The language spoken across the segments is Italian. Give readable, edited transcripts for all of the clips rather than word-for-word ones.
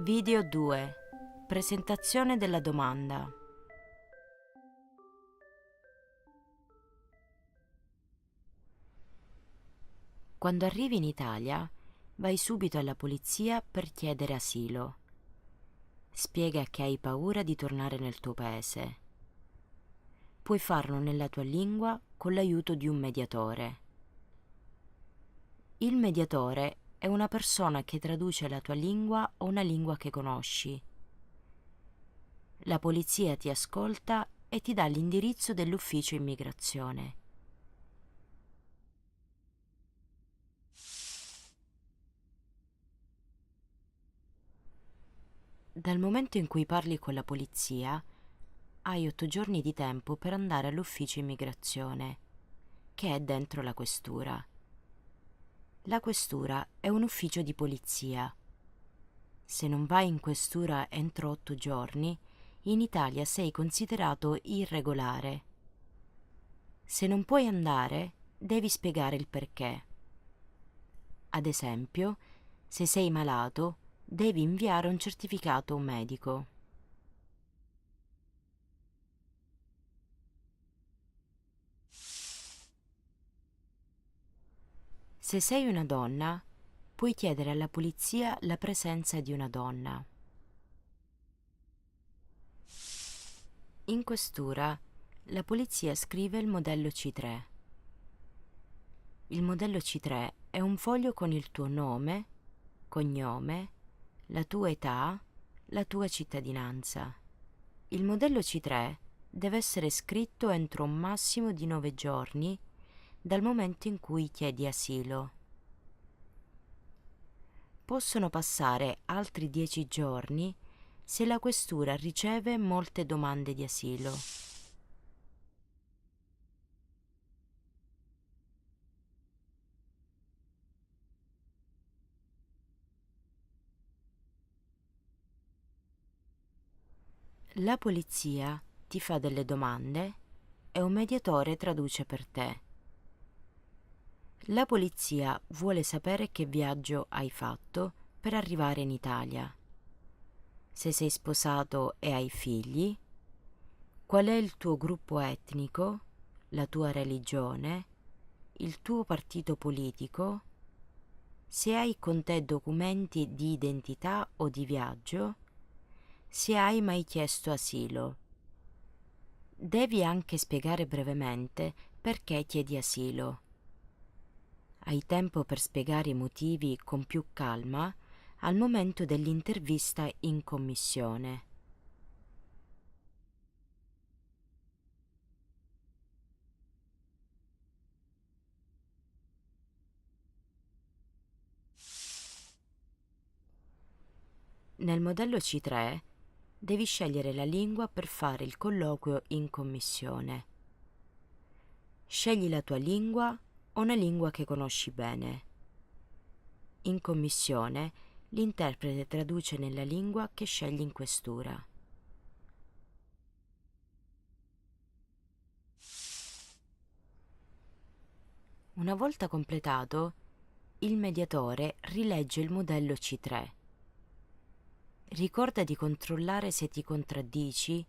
Video 2. Presentazione della domanda. Quando arrivi in Italia, vai subito alla polizia per chiedere asilo. Spiega che hai paura di tornare nel tuo paese. Puoi farlo nella tua lingua con l'aiuto di un mediatore. Il mediatore è una persona che traduce la tua lingua o una lingua che conosci. La polizia ti ascolta e ti dà l'indirizzo dell'ufficio immigrazione. Dal momento in cui parli con la polizia, hai 8 giorni di tempo per andare all'ufficio immigrazione, che è dentro la questura. La questura è un ufficio di polizia. Se non vai in questura entro 8 giorni, in Italia sei considerato irregolare. Se non puoi andare, devi spiegare il perché. Ad esempio, se sei malato, devi inviare un certificato medico. Se sei una donna, puoi chiedere alla polizia la presenza di una donna. In questura, la polizia scrive il modello C3. Il modello C3 è un foglio con il tuo nome, cognome, la tua età, la tua cittadinanza. Il modello C3 deve essere scritto entro un massimo di 9 giorni dal momento in cui chiedi asilo. Possono passare altri 10 giorni se la questura riceve molte domande di asilo. La polizia ti fa delle domande e un mediatore traduce per te. La polizia vuole sapere che viaggio hai fatto per arrivare in Italia. Se sei sposato e hai figli, qual è il tuo gruppo etnico, la tua religione, il tuo partito politico, se hai con te documenti di identità o di viaggio, se hai mai chiesto asilo. Devi anche spiegare brevemente perché chiedi asilo. Hai tempo per spiegare i motivi con più calma al momento dell'intervista in commissione. Nel modello C3 devi scegliere la lingua per fare il colloquio in commissione. Scegli la tua lingua o una lingua che conosci bene. In commissione, l'interprete traduce nella lingua che scegli in questura. Una volta completato, il mediatore rilegge il modello C3. Ricorda di controllare se ti contraddici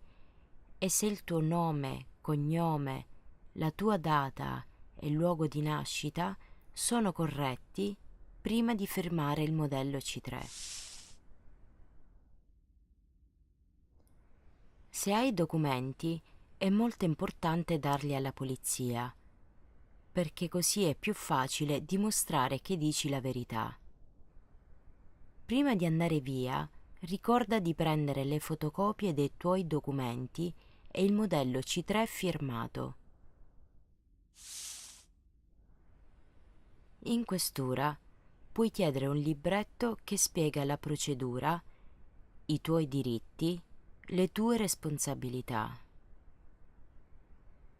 e se il tuo nome, cognome, la tua data e luogo di nascita sono corretti prima di firmare il modello C3. Se hai documenti, è molto importante darli alla polizia, perché così è più facile dimostrare che dici la verità. Prima di andare via, ricorda di prendere le fotocopie dei tuoi documenti e il modello C3 firmato. In questura puoi chiedere un libretto che spiega la procedura, i tuoi diritti, le tue responsabilità.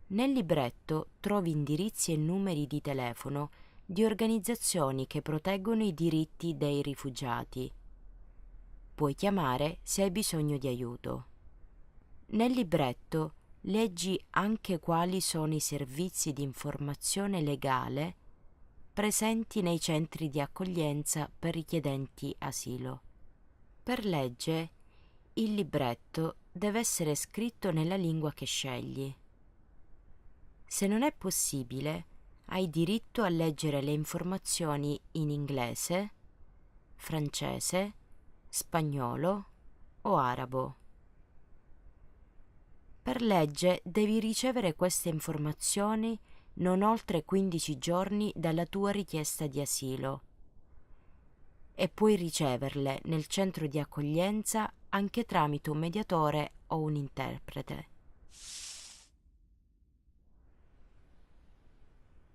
Nel libretto trovi indirizzi e numeri di telefono di organizzazioni che proteggono i diritti dei rifugiati. Puoi chiamare se hai bisogno di aiuto. Nel libretto leggi anche quali sono i servizi di informazione legale presenti nei centri di accoglienza per richiedenti asilo. Per legge, il libretto deve essere scritto nella lingua che scegli. Se non è possibile, hai diritto a leggere le informazioni in inglese, francese, spagnolo o arabo. Per legge devi ricevere queste informazioni non oltre 15 giorni dalla tua richiesta di asilo e puoi riceverle nel centro di accoglienza anche tramite un mediatore o un interprete.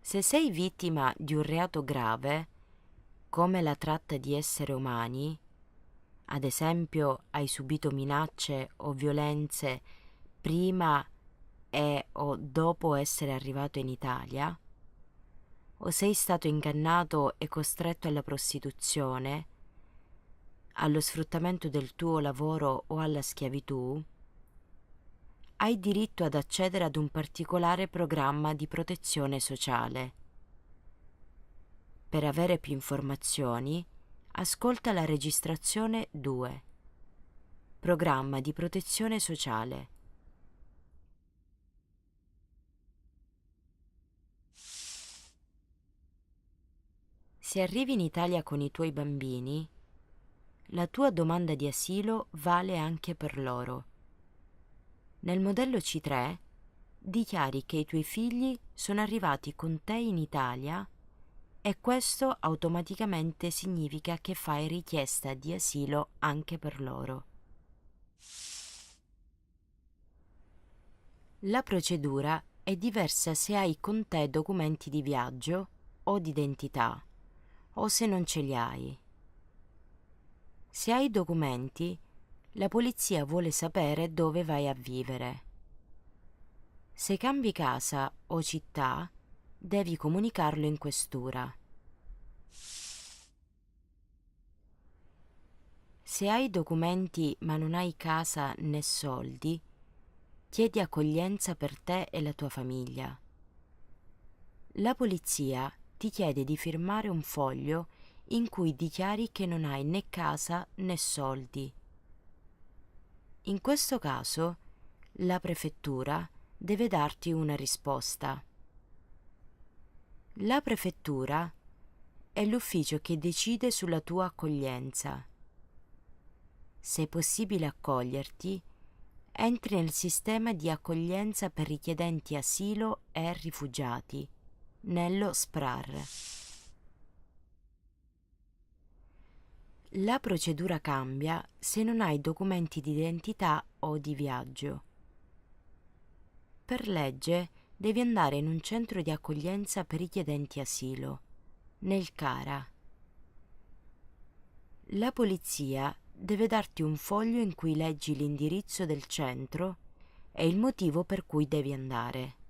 Se sei vittima di un reato grave, come la tratta di esseri umani, ad esempio hai subito minacce o violenze prima e o dopo essere arrivato in Italia, o sei stato ingannato e costretto alla prostituzione, allo sfruttamento del tuo lavoro o alla schiavitù, hai diritto ad accedere ad un particolare programma di protezione sociale. Per avere più informazioni, ascolta la registrazione 2. Programma di protezione sociale. Se arrivi in Italia con i tuoi bambini, la tua domanda di asilo vale anche per loro. Nel modello C3 dichiari che i tuoi figli sono arrivati con te in Italia e questo automaticamente significa che fai richiesta di asilo anche per loro. La procedura è diversa se hai con te documenti di viaggio o di identità o se non ce li hai. Se hai documenti, la polizia vuole sapere dove vai a vivere. Se cambi casa o città, devi comunicarlo in questura. Se hai documenti ma non hai casa né soldi, chiedi accoglienza per te e la tua famiglia. La polizia ti chiede di firmare un foglio in cui dichiari che non hai né casa né soldi. In questo caso, la prefettura deve darti una risposta. La prefettura è l'ufficio che decide sulla tua accoglienza. Se è possibile accoglierti, entri nel sistema di accoglienza per richiedenti asilo e rifugiati, nello SPRAR. La procedura cambia se non hai documenti di identità o di viaggio. Per legge devi andare in un centro di accoglienza per richiedenti asilo, nel CARA. La polizia deve darti un foglio in cui leggi l'indirizzo del centro e il motivo per cui devi andare.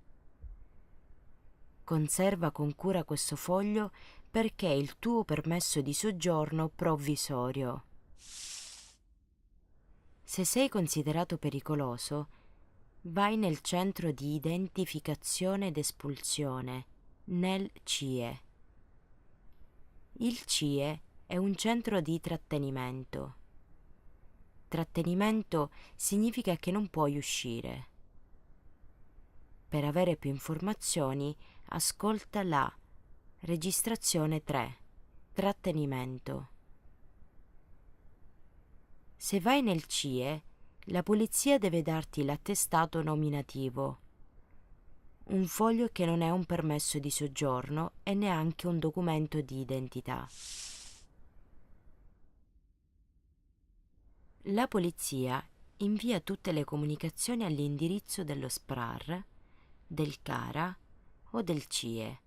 Conserva con cura questo foglio perché è il tuo permesso di soggiorno provvisorio. Se sei considerato pericoloso, vai nel centro di identificazione ed espulsione, nel CIE. Il CIE è un centro di trattenimento. Trattenimento significa che non puoi uscire. Per avere più informazioni, ascolta la registrazione 3. Trattenimento. Se vai nel CIE, la polizia deve darti l'attestato nominativo, un foglio che non è un permesso di soggiorno e neanche un documento di identità. La polizia invia tutte le comunicazioni all'indirizzo dello SPRAR, del CARA o del CIE.